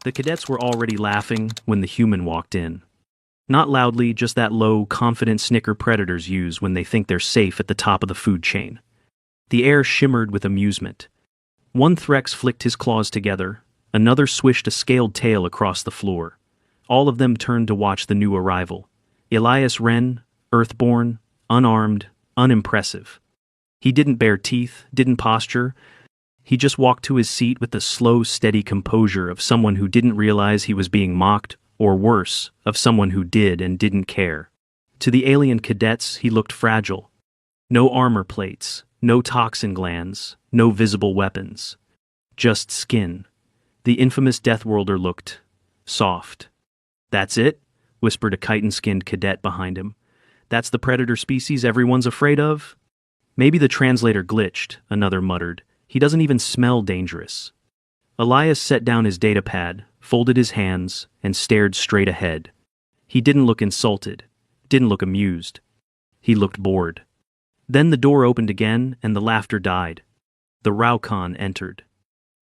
The cadets were already laughing when the human walked in. Not loudly, just that low, confident snicker predators use when they think they're safe at the top of the food chain. The air shimmered with amusement. One Threx flicked his claws together, another swished a scaled tail across the floor. All of them turned to watch the new arrival. Elias Wren, earthborn, unarmed, unimpressive. He didn't bare teeth, didn't posture. He just walked to his seat with the slow, steady composure of someone who didn't realize he was being mocked, or worse, of someone who did and didn't care. To the alien cadets, he looked fragile. No armor plates, no toxin glands, no visible weapons. Just skin. The infamous Deathworlder looked soft. "That's it?" whispered a chitin-skinned cadet behind him. "That's the predator species everyone's afraid of?" "Maybe the translator glitched," another muttered. "He doesn't even smell dangerous." Elias set down his datapad, folded his hands, and stared straight ahead. He didn't look insulted, didn't look amused. He looked bored. Then the door opened again, and the laughter died. The Raucon entered.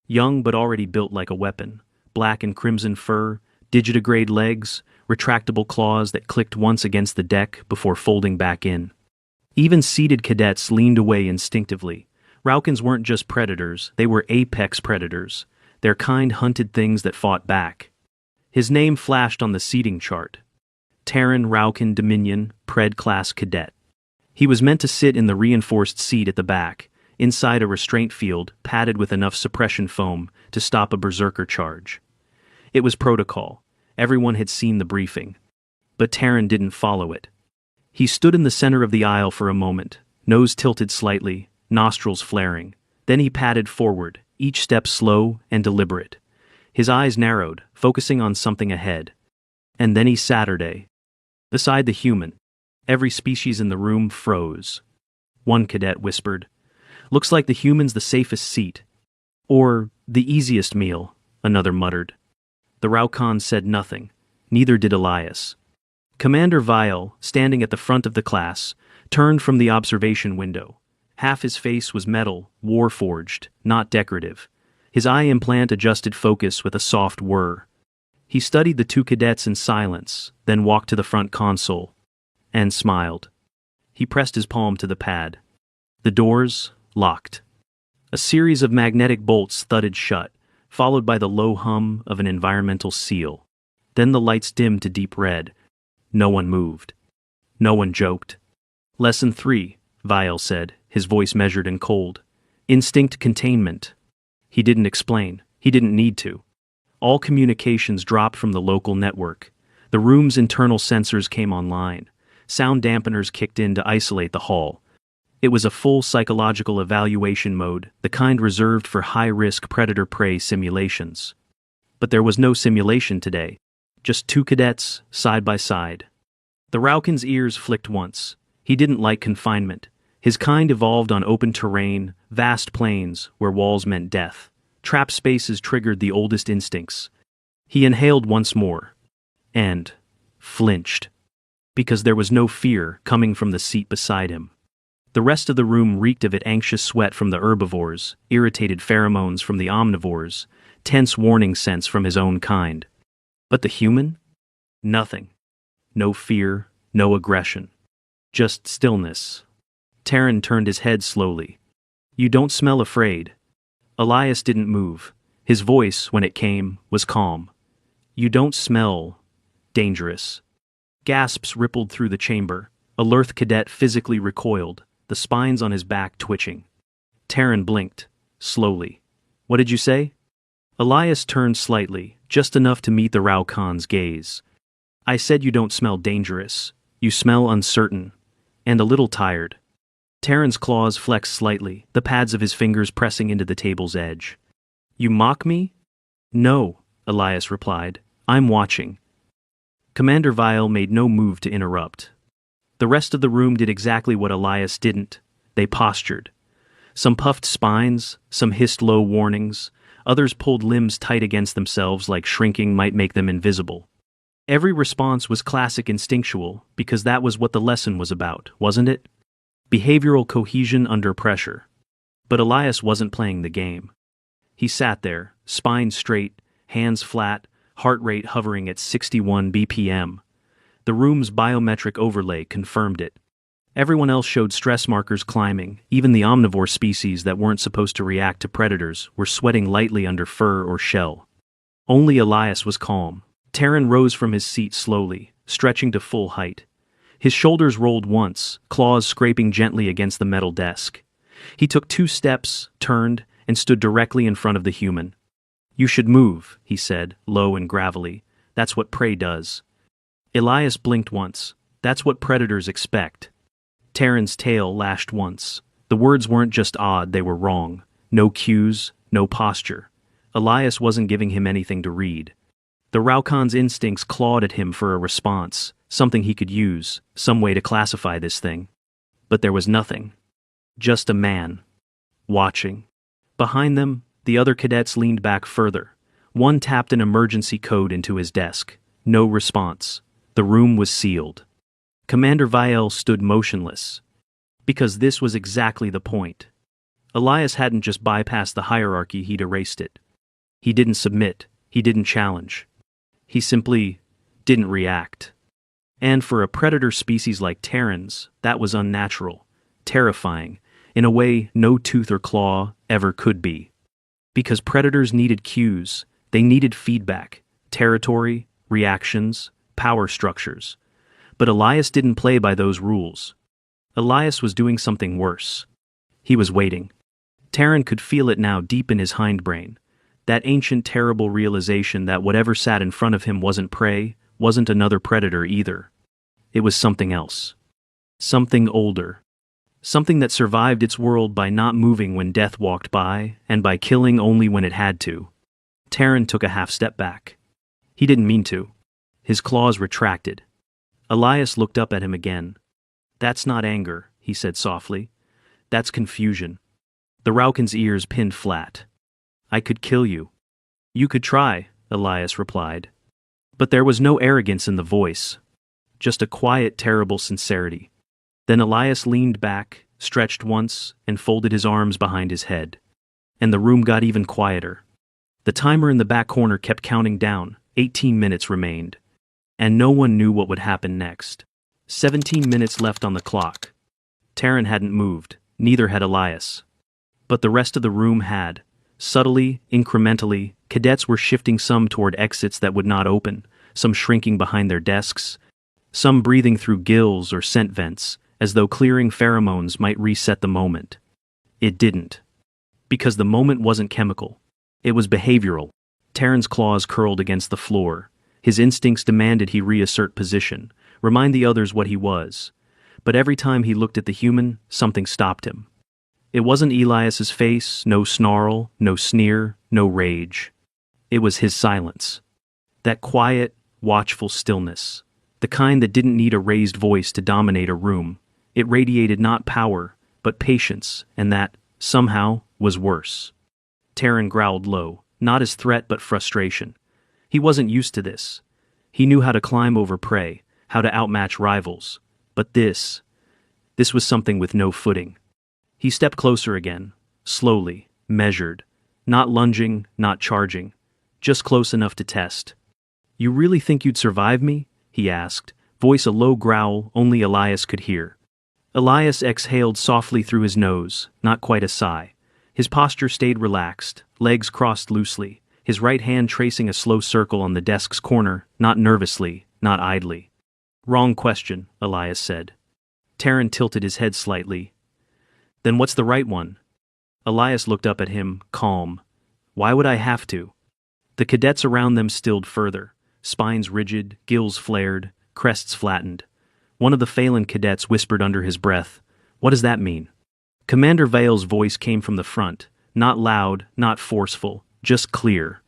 Young but already built like a weapon, black and crimson fur, digitigrade legs, retractable claws that clicked once against the deck before folding back in. Even seated cadets leaned away instinctively. Raucons weren't just predators, they were apex predators. Their kind hunted things that fought back. His name flashed on the seating chart. Terran Raucon Dominion, Pred Class Cadet. He was meant to sit in the reinforced seat at the back, inside a restraint field padded with enough suppression foam to stop a berserker charge. It was protocol. Everyone had seen the briefing. But Terran didn't follow it. He stood in the center of the aisle for a moment, nose tilted slightly, nostrils flaring. Then he padded forward, each step slow and deliberate. His eyes narrowed, focusing on something ahead. And then he Saturday. Beside the human, every species in the room froze. One cadet whispered, "Looks like the human's the safest seat." "Or the easiest meal," another muttered. The Raucon said nothing. Neither did Elias. Commander Vial, standing at the front of the class, turned from the observation window. Half his face was metal, war-forged, not decorative. His eye implant adjusted focus with a soft whir. He studied the two cadets in silence, then walked to the front console. And smiled. He pressed his palm to the pad. The doors locked. A series of magnetic bolts thudded shut, followed by the low hum of an environmental seal. Then the lights dimmed to deep red. No one moved. No one joked. "Lesson 3, Vial said, his voice measured and cold. "Instinct containment." He didn't explain. He didn't need to. All communications dropped from the local network. The room's internal sensors came online. Sound dampeners kicked in to isolate the hall. It was a full psychological evaluation mode, the kind reserved for high-risk predator-prey simulations. But there was no simulation today. Just two cadets, side by side. The Raucon's ears flicked once. He didn't like confinement. His kind evolved on open terrain, vast plains where walls meant death. Trap spaces triggered the oldest instincts. He inhaled once more. And flinched. Because there was no fear coming from the seat beside him. The rest of the room reeked of it: anxious sweat from the herbivores, irritated pheromones from the omnivores, tense warning scents from his own kind. But the human? Nothing. No fear, no aggression. Just stillness. Terran turned his head slowly. "You don't smell afraid." Elias didn't move. His voice, when it came, was calm. "You don't smell dangerous." Gasps rippled through the chamber. A Lurth cadet physically recoiled, the spines on his back twitching. Terran blinked, slowly. "What did you say?" Elias turned slightly, just enough to meet the Raucon's gaze. "I said you don't smell dangerous. You smell uncertain. And a little tired." Terran's claws flexed slightly, the pads of his fingers pressing into the table's edge. "You mock me?" "No," Elias replied. "I'm watching." Commander Vial made no move to interrupt. The rest of the room did exactly what Elias didn't. They postured. Some puffed spines, some hissed low warnings, others pulled limbs tight against themselves like shrinking might make them invisible. Every response was classic instinctual, because that was what the lesson was about, wasn't it? Behavioral cohesion under pressure. But Elias wasn't playing the game. He sat there, spine straight, hands flat, heart rate hovering at 61 BPM. The room's biometric overlay confirmed it. Everyone else showed stress markers climbing. Even the omnivore species that weren't supposed to react to predators were sweating lightly under fur or shell. Only Elias was calm. Terran rose from his seat slowly, stretching to full height. His shoulders rolled once, claws scraping gently against the metal desk. He took 2 steps, turned, and stood directly in front of the human. "You should move," he said, low and gravelly. "That's what prey does." Elias blinked once. "That's what predators expect." Terran's tail lashed once. The words weren't just odd, they were wrong. No cues, no posture. Elias wasn't giving him anything to read. The Raukan's instincts clawed at him for a response, something he could use, some way to classify this thing. But there was nothing. Just a man. Watching. Behind them, the other cadets leaned back further. One tapped an emergency code into his desk. No response. The room was sealed. Commander Vael stood motionless. Because this was exactly the point. Elias hadn't just bypassed the hierarchy, he'd erased it. He didn't submit. He didn't challenge. He simply didn't react. And for a predator species like Terrans, that was unnatural, terrifying, in a way no tooth or claw ever could be. Because predators needed cues, they needed feedback, territory, reactions, power structures. But Elias didn't play by those rules. Elias was doing something worse. He was waiting. Terran could feel it now deep in his hindbrain. That ancient terrible realization that whatever sat in front of him wasn't prey, wasn't another predator either. It was something else. Something older. Something that survived its world by not moving when death walked by, and by killing only when it had to. Terran took a half step back. He didn't mean to. His claws retracted. Elias looked up at him again. "That's not anger," he said softly. "That's confusion." The Raukan's ears pinned flat. "I could kill you." "You could try," Elias replied. But there was no arrogance in the voice. Just a quiet, terrible sincerity. Then Elias leaned back, stretched once, and folded his arms behind his head. And the room got even quieter. The timer in the back corner kept counting down. 18 minutes remained. And no one knew what would happen next. 17 minutes left on the clock. Terran hadn't moved, neither had Elias. But the rest of the room had. Subtly, incrementally, cadets were shifting, some toward exits that would not open, some shrinking behind their desks, some breathing through gills or scent vents, as though clearing pheromones might reset the moment. It didn't. Because the moment wasn't chemical. It was behavioral. Terran's claws curled against the floor. His instincts demanded he reassert position, remind the others what he was. But every time he looked at the human, something stopped him. It wasn't Elias's face, no snarl, no sneer, no rage. It was his silence. That quiet, watchful stillness. The kind that didn't need a raised voice to dominate a room. It radiated not power, but patience, and that, somehow, was worse. Terran growled low, not as threat but frustration. He wasn't used to this. He knew how to climb over prey, how to outmatch rivals. But this was something with no footing. He stepped closer again, slowly, measured, not lunging, not charging, just close enough to test. "You really think you'd survive me?" he asked, voice a low growl only Elias could hear. Elias exhaled softly through his nose, not quite a sigh. His posture stayed relaxed, legs crossed loosely, his right hand tracing a slow circle on the desk's corner, not nervously, not idly. "Wrong question," Elias said. Terran tilted his head slightly. "Then what's the right one?" Elias looked up at him, calm. "Why would I have to?" The cadets around them stilled further, spines rigid, gills flared, crests flattened. One of the Phelan cadets whispered under his breath, "What does that mean?" Commander Vail's voice came from the front, not loud, not forceful, just clear.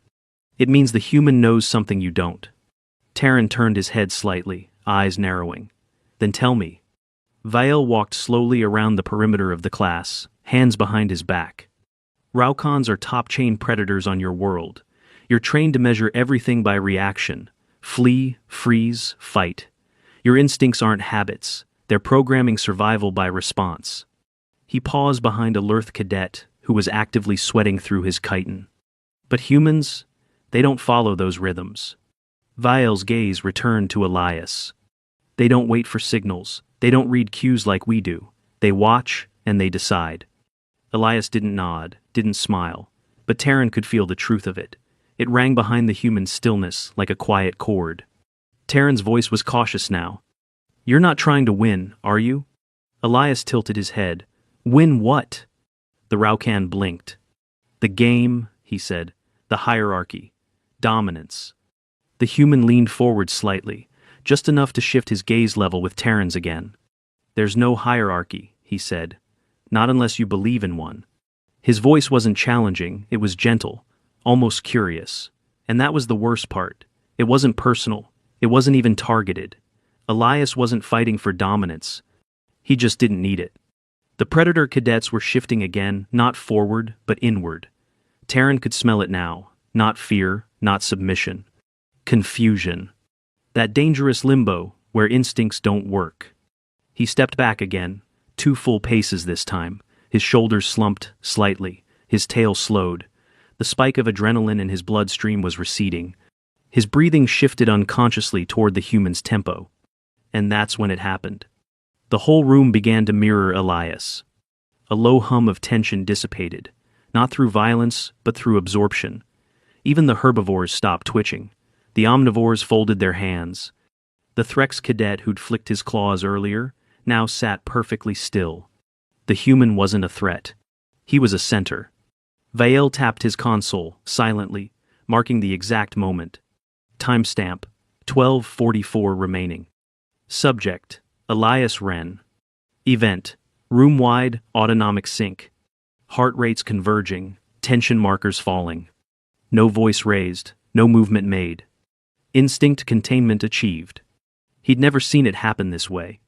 "It means the human knows something you don't." Terran turned his head slightly, eyes narrowing. "Then tell me." Vail walked slowly around the perimeter of the class, hands behind his back. "Raukans are top-chain predators on your world. You're trained to measure everything by reaction. Flee, freeze, fight. Your instincts aren't habits. They're programming survival by response." He paused behind a Lurth cadet who was actively sweating through his chitin. "But humans, They don't follow those rhythms. Vial's gaze returned to Elias. They don't wait for signals. They don't read cues like we do. They watch, and they decide. Elias didn't nod, didn't smile, but Terran could feel the truth of it. It rang behind the human stillness like a quiet chord. Terran's voice was cautious now. "You're not trying to win, are you?" Elias tilted his head. "Win what?" The Raucan blinked. "The game," he said. "The hierarchy. Dominance." The human leaned forward slightly, just enough to shift his gaze level with Terran's again. "There's no hierarchy," he said. "Not unless you believe in one." His voice wasn't challenging, it was gentle, almost curious. And that was the worst part. It wasn't personal. It wasn't even targeted. Elias wasn't fighting for dominance. He just didn't need it. The Predator cadets were shifting again, not forward, but inward. Terran could smell it now. Not fear, not submission. Confusion. That dangerous limbo, where instincts don't work. He stepped back again, 2 full paces this time. His shoulders slumped slightly, his tail slowed. The spike of adrenaline in his bloodstream was receding. His breathing shifted unconsciously toward the human's tempo. And that's when it happened. The whole room began to mirror Elias. A low hum of tension dissipated, not through violence, but through absorption. Even the herbivores stopped twitching. The omnivores folded their hands. The Threx cadet who'd flicked his claws earlier now sat perfectly still. The human wasn't a threat. He was a center. Vial tapped his console, silently, marking the exact moment. Timestamp, 12:44 remaining. Subject, Elias Wren. Event, room-wide autonomic sync. Heart rates converging, tension markers falling. No voice raised, no movement made. Instinct containment achieved. He'd never seen it happen this way.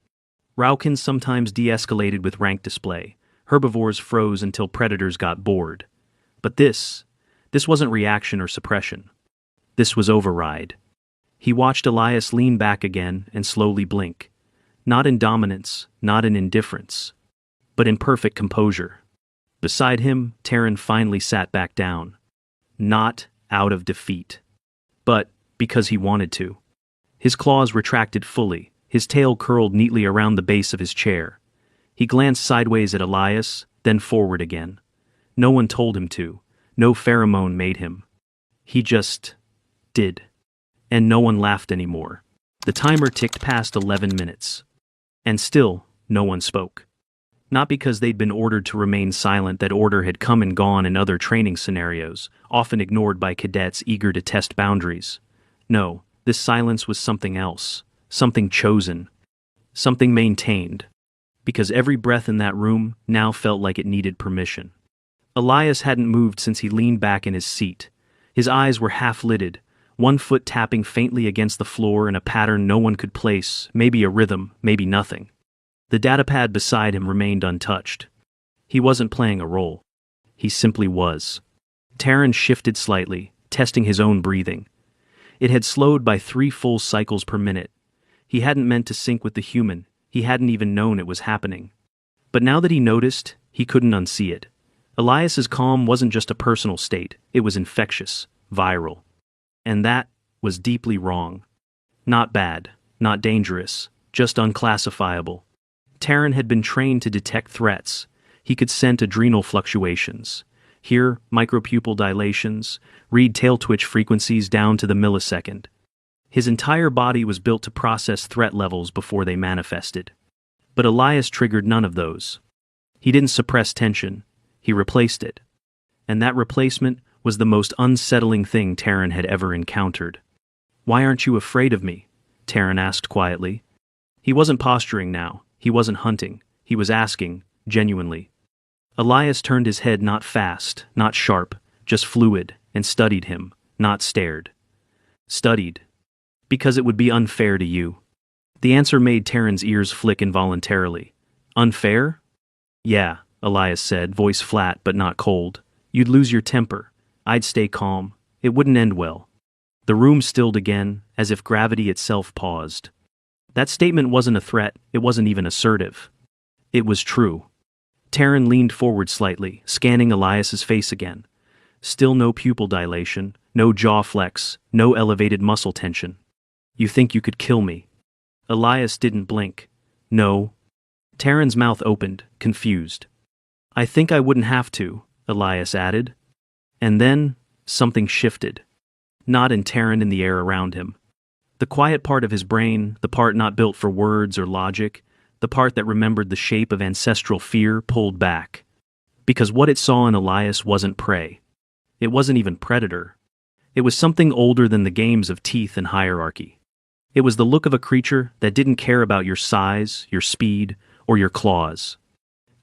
Raucans sometimes de-escalated with rank display. Herbivores froze until predators got bored. But this wasn't reaction or suppression. This was override. He watched Elias lean back again and slowly blink. Not in dominance, not in indifference, but in perfect composure. Beside him, Terran finally sat back down. Not out of defeat, but because he wanted to. His claws retracted fully, his tail curled neatly around the base of his chair. He glanced sideways at Elias, then forward again. No one told him to. No pheromone made him. He just did. And no one laughed anymore. The timer ticked past 11 minutes. And still, no one spoke. Not because they'd been ordered to remain silent. That order had come and gone in other training scenarios, often ignored by cadets eager to test boundaries. No, this silence was something else. Something chosen. Something maintained. Because every breath in that room now felt like it needed permission. Elias hadn't moved since he leaned back in his seat. His eyes were half-lidded, one foot tapping faintly against the floor in a pattern no one could place, maybe a rhythm, maybe nothing. The datapad beside him remained untouched. He wasn't playing a role. He simply was. Terran shifted slightly, testing his own breathing. It had slowed by 3 full cycles per minute. He hadn't meant to sync with the human. He hadn't even known it was happening. But now that he noticed, he couldn't unsee it. Elias's calm wasn't just a personal state. It was infectious, viral. And that was deeply wrong. Not bad, not dangerous, just unclassifiable. Terran had been trained to detect threats. He could scent adrenal fluctuations, hear micropupil dilations, read tail twitch frequencies down to the millisecond. His entire body was built to process threat levels before they manifested. But Elias triggered none of those. He didn't suppress tension, he replaced it. And that replacement was the most unsettling thing Terran had ever encountered. "Why aren't you afraid of me?" Terran asked quietly. He wasn't posturing now, he wasn't hunting, he was asking, genuinely. Elias turned his head not fast, not sharp, just fluid, and studied him, not stared. Studied. Because it would be unfair to you. The answer made Terran's ears flick involuntarily. Unfair? Yeah, Elias said, voice flat but not cold. You'd lose your temper. I'd stay calm. It wouldn't end well. The room stilled again, as if gravity itself paused. That statement wasn't a threat, it wasn't even assertive. It was true. Terran leaned forward slightly, scanning Elias's face again. Still no pupil dilation, no jaw flex, no elevated muscle tension. You think you could kill me? Elias didn't blink. No. Taryn's mouth opened, confused. I think I wouldn't have to, Elias added. And then, something shifted. Not in Taryn, in the air around him. The quiet part of his brain, the part not built for words or logic, the part that remembered the shape of ancestral fear, pulled back. Because what it saw in Elias wasn't prey. It wasn't even predator. It was something older than the games of teeth and hierarchy. It was the look of a creature that didn't care about your size, your speed, or your claws.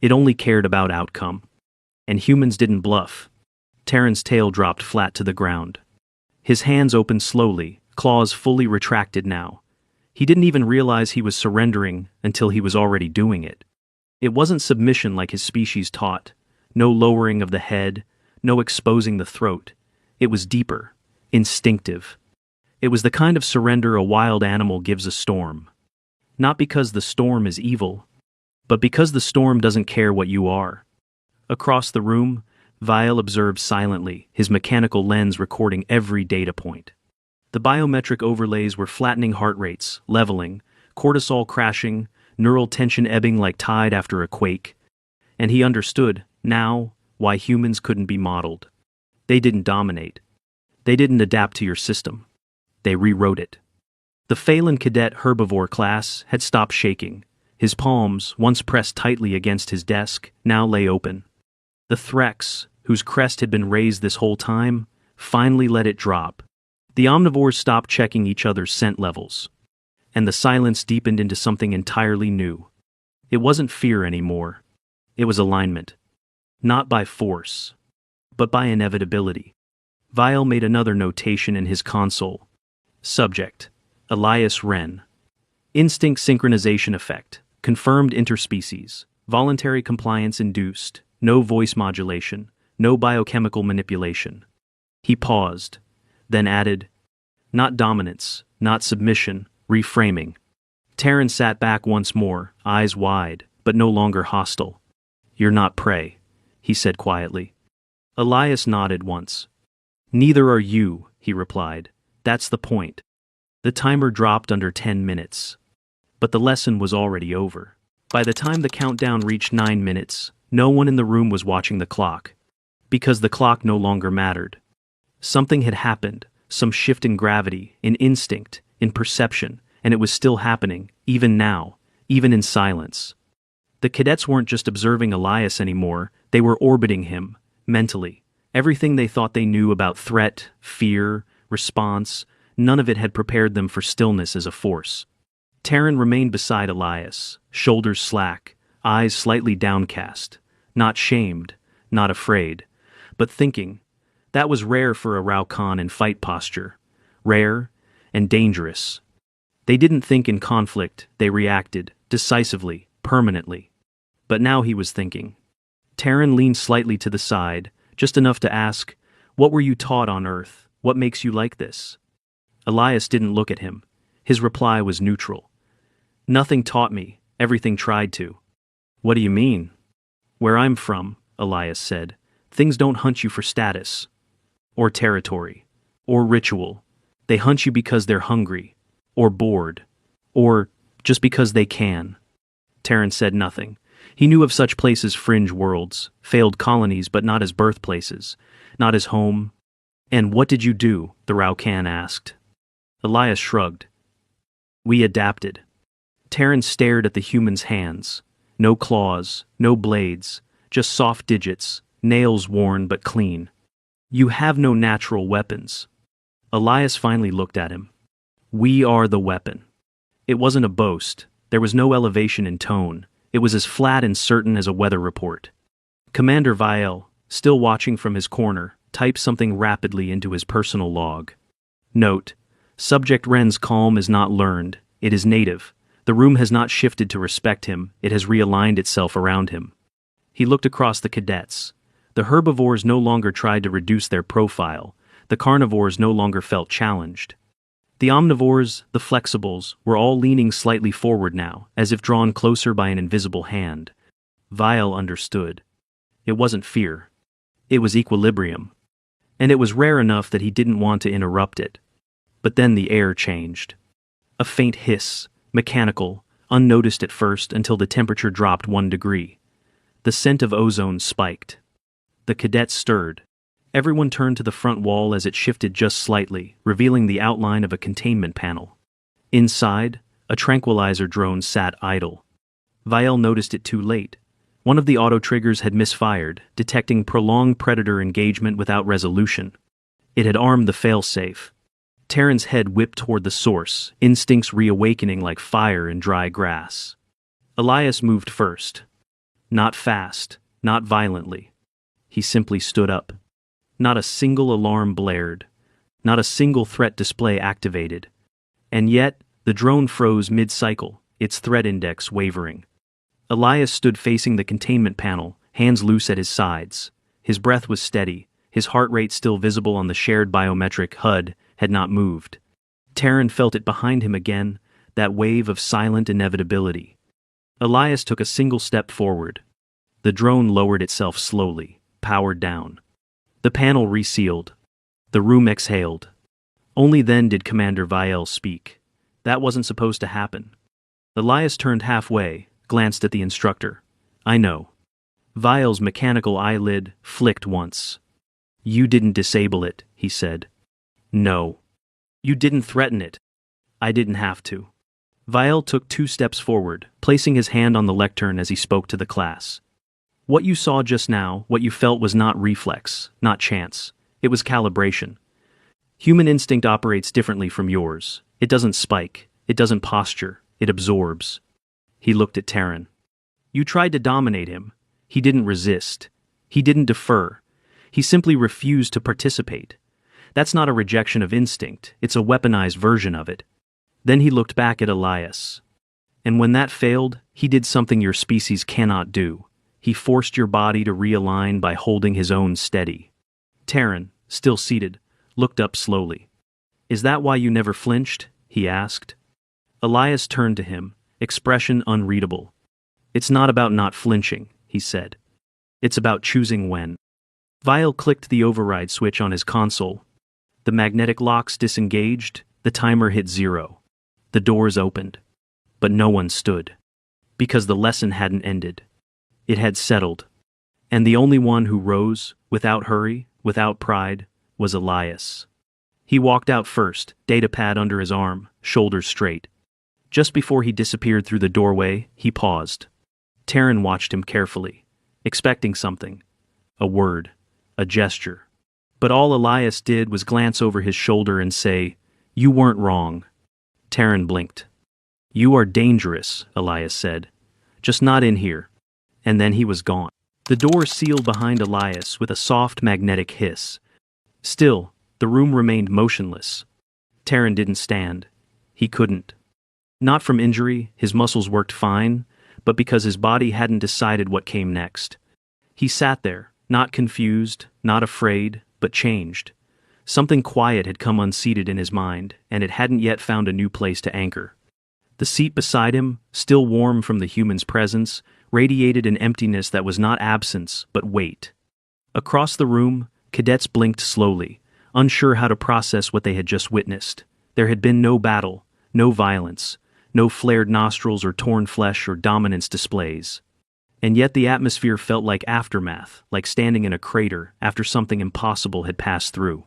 It only cared about outcome. And humans didn't bluff. Taryn's tail dropped flat to the ground. His hands opened slowly, claws fully retracted now. He didn't even realize he was surrendering until he was already doing it. It wasn't submission like his species taught. No lowering of the head, no exposing the throat. It was deeper, instinctive. It was the kind of surrender a wild animal gives a storm. Not because the storm is evil, but because the storm doesn't care what you are. Across the room, Vial observed silently, his mechanical lens recording every data point. The biometric overlays were flattening heart rates, leveling, cortisol crashing, neural tension ebbing like tide after a quake. And he understood, now, why humans couldn't be modeled. They didn't dominate. They didn't adapt to your system. They rewrote it. The Phelan Cadet herbivore class had stopped shaking. His palms, once pressed tightly against his desk, now lay open. The Threx, whose crest had been raised this whole time, finally let it drop. The omnivores stopped checking each other's scent levels. And the silence deepened into something entirely new. It wasn't fear anymore. It was alignment. Not by force, but by inevitability. Vial made another notation in his console. Subject: Elias Wren. Instinct synchronization effect. Confirmed interspecies. Voluntary compliance induced. No voice modulation. No biochemical manipulation. He paused, then added, not dominance, not submission, reframing. Taryn sat back once more, eyes wide, but no longer hostile. You're not prey, he said quietly. Elias nodded once. Neither are you, he replied. That's the point. The timer dropped under 10 minutes. But the lesson was already over. By the time the countdown reached 9 minutes, no one in the room was watching the clock. Because the clock no longer mattered. Something had happened, some shift in gravity, in instinct, in perception, and it was still happening, even now, even in silence. The cadets weren't just observing Elias anymore, they were orbiting him, mentally. Everything they thought they knew about threat, fear, response, none of it had prepared them for stillness as a force. Taryn remained beside Elias, shoulders slack, eyes slightly downcast, not shamed, not afraid, but thinking. That was rare for a Raukan in fight posture. Rare and dangerous. They didn't think in conflict, they reacted, decisively, permanently. But now he was thinking. Taryn leaned slightly to the side, just enough to ask, what were you taught on Earth? What makes you like this? Elias didn't look at him. His reply was neutral. Nothing taught me, everything tried to. What do you mean? Where I'm from, Elias said, things don't hunt you for status. Or territory. Or ritual. They hunt you because they're hungry. Or bored. Or just because they can. Taryn said nothing. He knew of such places, fringe worlds, failed colonies, but not as birthplaces, not as home. And what did you do? The Raukan asked. Elias shrugged. We adapted. Taryn stared at the human's hands. No claws, no blades, just soft digits, nails worn but clean. You have no natural weapons. Elias finally looked at him. We are the weapon. It wasn't a boast. There was no elevation in tone. It was as flat and certain as a weather report. Commander Vial, still watching from his corner, typed something rapidly into his personal log. Note: Subject Wren's calm is not learned, it is native. The room has not shifted to respect him, it has realigned itself around him. He looked across the cadets. The herbivores no longer tried to reduce their profile. The carnivores no longer felt challenged. The omnivores, the flexibles, were all leaning slightly forward now, as if drawn closer by an invisible hand. Vial understood. It wasn't fear. It was equilibrium. and it was rare enough that he didn't want to interrupt it. But then the air changed. A faint hiss, mechanical, unnoticed at first until the temperature dropped 1 degree. The scent of ozone spiked. The cadets stirred. Everyone turned to the front wall as it shifted just slightly, revealing the outline of a containment panel. Inside, a tranquilizer drone sat idle. Vial noticed it too late. One of the auto triggers had misfired, detecting prolonged predator engagement without resolution. It had armed the failsafe. Terran's head whipped toward the source, instincts reawakening like fire in dry grass. Elias moved first. Not fast, not violently. He simply stood up. Not a single alarm blared. Not a single threat display activated. And yet, the drone froze mid-cycle, its threat index wavering. Elias stood facing the containment panel, hands loose at his sides. His breath was steady, his heart rate still visible on the shared biometric HUD, had not moved. Terran felt it behind him again, that wave of silent inevitability. Elias took a single step forward. The drone lowered itself slowly, powered down. The panel resealed. The room exhaled. Only then did Commander Vial speak. That wasn't supposed to happen. Elias turned halfway, glanced at the instructor. I know. Vial's mechanical eyelid flicked once. You didn't disable it, he said. No. You didn't threaten it. I didn't have to. Vial took 2 steps forward, placing his hand on the lectern as he spoke to the class. What you saw just now, what you felt was not reflex, not chance. It was calibration. Human instinct operates differently from yours. It doesn't spike. It doesn't posture. It absorbs. He looked at Terran. You tried to dominate him. He didn't resist. He didn't defer. He simply refused to participate. That's not a rejection of instinct, it's a weaponized version of it. Then he looked back at Elias. And when that failed, he did something your species cannot do. He forced your body to realign by holding his own steady. Terran, still seated, looked up slowly. Is that why you never flinched? He asked. Elias turned to him, expression unreadable. It's not about not flinching, he said. It's about choosing when. Vial clicked the override switch on his console. The magnetic locks disengaged, the timer hit 0. The doors opened. But no one stood. Because the lesson hadn't ended. It had settled. And the only one who rose, without hurry, without pride, was Elias. He walked out first, datapad under his arm, shoulders straight. Just before he disappeared through the doorway, he paused. Terran watched him carefully, expecting something. A word. A gesture. But all Elias did was glance over his shoulder and say, You weren't wrong. Terran blinked. You are dangerous, Elias said. Just not in here. And then he was gone. The door sealed behind Elias with a soft magnetic hiss. Still, the room remained motionless. Terran didn't stand. He couldn't. Not from injury, his muscles worked fine, but because his body hadn't decided what came next. He sat there, not confused, not afraid, but changed. Something quiet had come unseated in his mind, and it hadn't yet found a new place to anchor. The seat beside him, still warm from the human's presence, radiated an emptiness that was not absence, but weight. Across the room, cadets blinked slowly, unsure how to process what they had just witnessed. There had been no battle, no violence, no flared nostrils or torn flesh or dominance displays. And yet the atmosphere felt like aftermath, like standing in a crater after something impossible had passed through.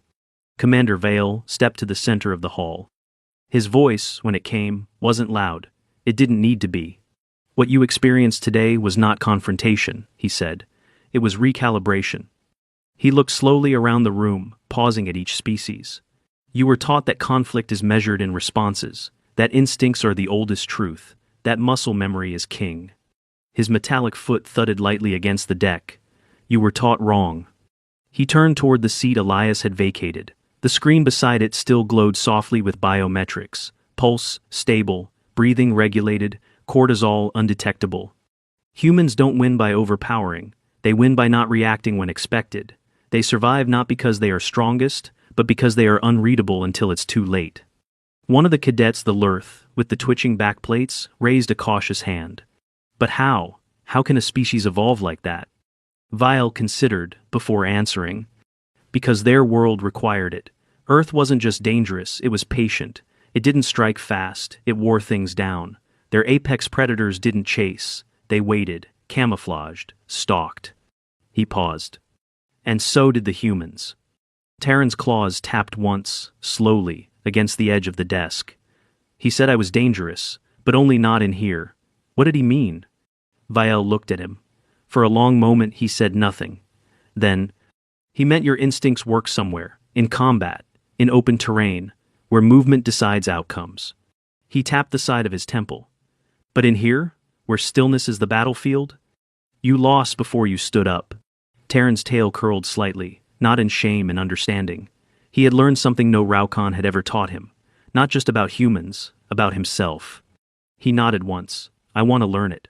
Commander Vale stepped to the center of the hall. His voice, when it came, wasn't loud. It didn't need to be. What you experienced today was not confrontation, he said. It was recalibration. He looked slowly around the room, pausing at each species. You were taught that conflict is measured in responses, that instincts are the oldest truth, that muscle memory is king. His metallic foot thudded lightly against the deck. You were taught wrong. He turned toward the seat Elias had vacated. The screen beside it still glowed softly with biometrics. Pulse, stable, breathing regulated, cortisol undetectable. Humans don't win by overpowering. They win by not reacting when expected. They survive not because they are strongest, but because they are unreadable until it's too late. One of the cadets, the Lurth, with the twitching backplates, raised a cautious hand. But how? How can a species evolve like that? Vial considered, before answering. Because their world required it. Earth wasn't just dangerous, it was patient. It didn't strike fast, it wore things down. Their apex predators didn't chase. They waited, camouflaged, stalked. He paused. And so did the humans. Terran's claws tapped once, slowly, against the edge of the desk. He said I was dangerous, but only not in here. What did he mean? Viel looked at him. For a long moment he said nothing. Then, he meant your instincts work somewhere, in combat, in open terrain, where movement decides outcomes. He tapped the side of his temple. But in here, where stillness is the battlefield? You lost before you stood up. Terran's tail curled slightly, not in shame and understanding. He had learned something no Raucon had ever taught him. Not just about humans, about himself. He nodded once. I want to learn it.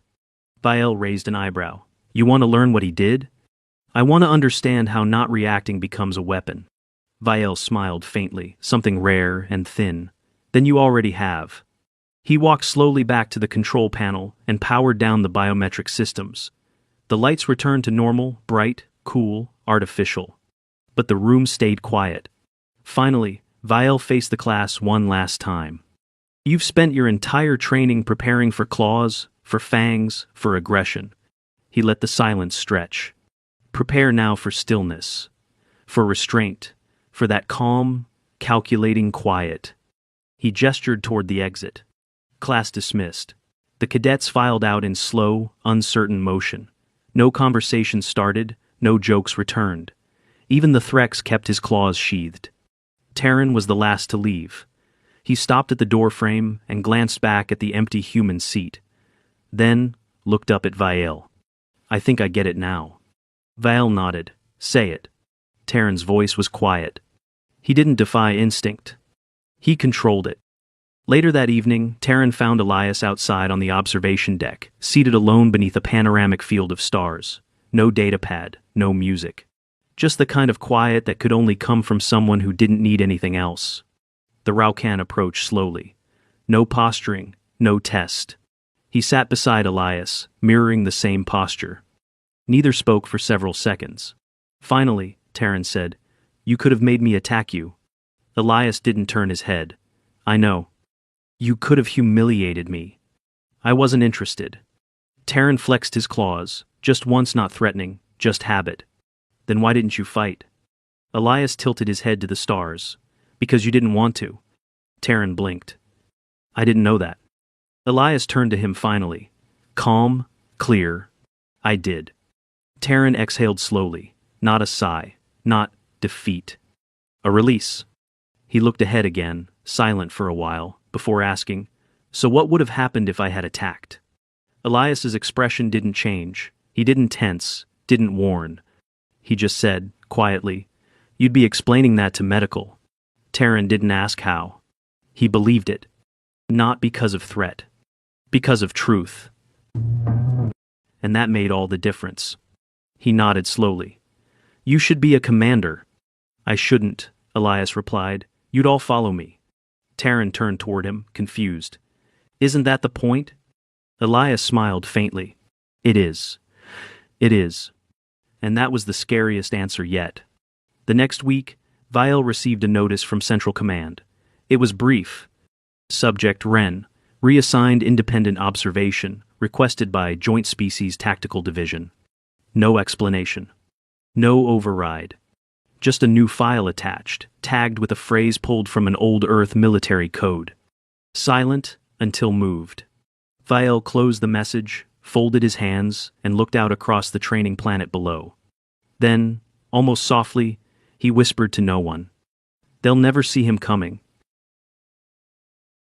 Viel raised an eyebrow. You want to learn what he did? I want to understand how not reacting becomes a weapon. Viel smiled faintly, something rare and thin. Then you already have. He walked slowly back to the control panel and powered down the biometric systems. The lights returned to normal, bright, cool, artificial. But the room stayed quiet. Finally, Viel faced the class one last time. You've spent your entire training preparing for claws, for fangs, for aggression. He let the silence stretch. Prepare now for stillness, for restraint, for that calm, calculating quiet. He gestured toward the exit. Class dismissed. The cadets filed out in slow, uncertain motion. No conversation started, no jokes returned. Even the Threx kept his claws sheathed. Terran was the last to leave. He stopped at the doorframe and glanced back at the empty human seat. Then, looked up at Viel. I think I get it now. Viel nodded. Say it. Terran's voice was quiet. He didn't defy instinct. He controlled it. Later that evening, Terran found Elias outside on the observation deck, seated alone beneath a panoramic field of stars. No datapad, no music. Just the kind of quiet that could only come from someone who didn't need anything else. The Raucan approached slowly. No posturing, no test. He sat beside Elias, mirroring the same posture. Neither spoke for several seconds. Finally, Terran said, You could have made me attack you. Elias didn't turn his head. I know. You could have humiliated me. I wasn't interested. Terran flexed his claws, just once not threatening, just habit. Then why didn't you fight? Elias tilted his head to the stars. Because you didn't want to. Terran blinked. I didn't know that. Elias turned to him finally. Calm, clear. I did. Terran exhaled slowly. Not a sigh. Not defeat. A release. He looked ahead again, silent for a while, before asking, So what would have happened if I had attacked? Elias's expression didn't change. He didn't tense, didn't warn. He just said, quietly, You'd be explaining that to medical. Terran didn't ask how. He believed it. Not because of threat. Because of truth. And that made all the difference. He nodded slowly. You should be a commander. I shouldn't, Elias replied. You'd all follow me. Terran turned toward him, confused. Isn't that the point? Elias smiled faintly. It is. It is. And that was the scariest answer yet. The next week, Viel received a notice from Central Command. It was brief. Subject Ren, reassigned independent observation, requested by Joint Species Tactical Division. No explanation. No override. Just a new file attached, tagged with a phrase pulled from an old Earth military code. Silent until moved. Viel closed the message, folded his hands, and looked out across the training planet below. Then, almost softly, he whispered to no one. They'll never see him coming.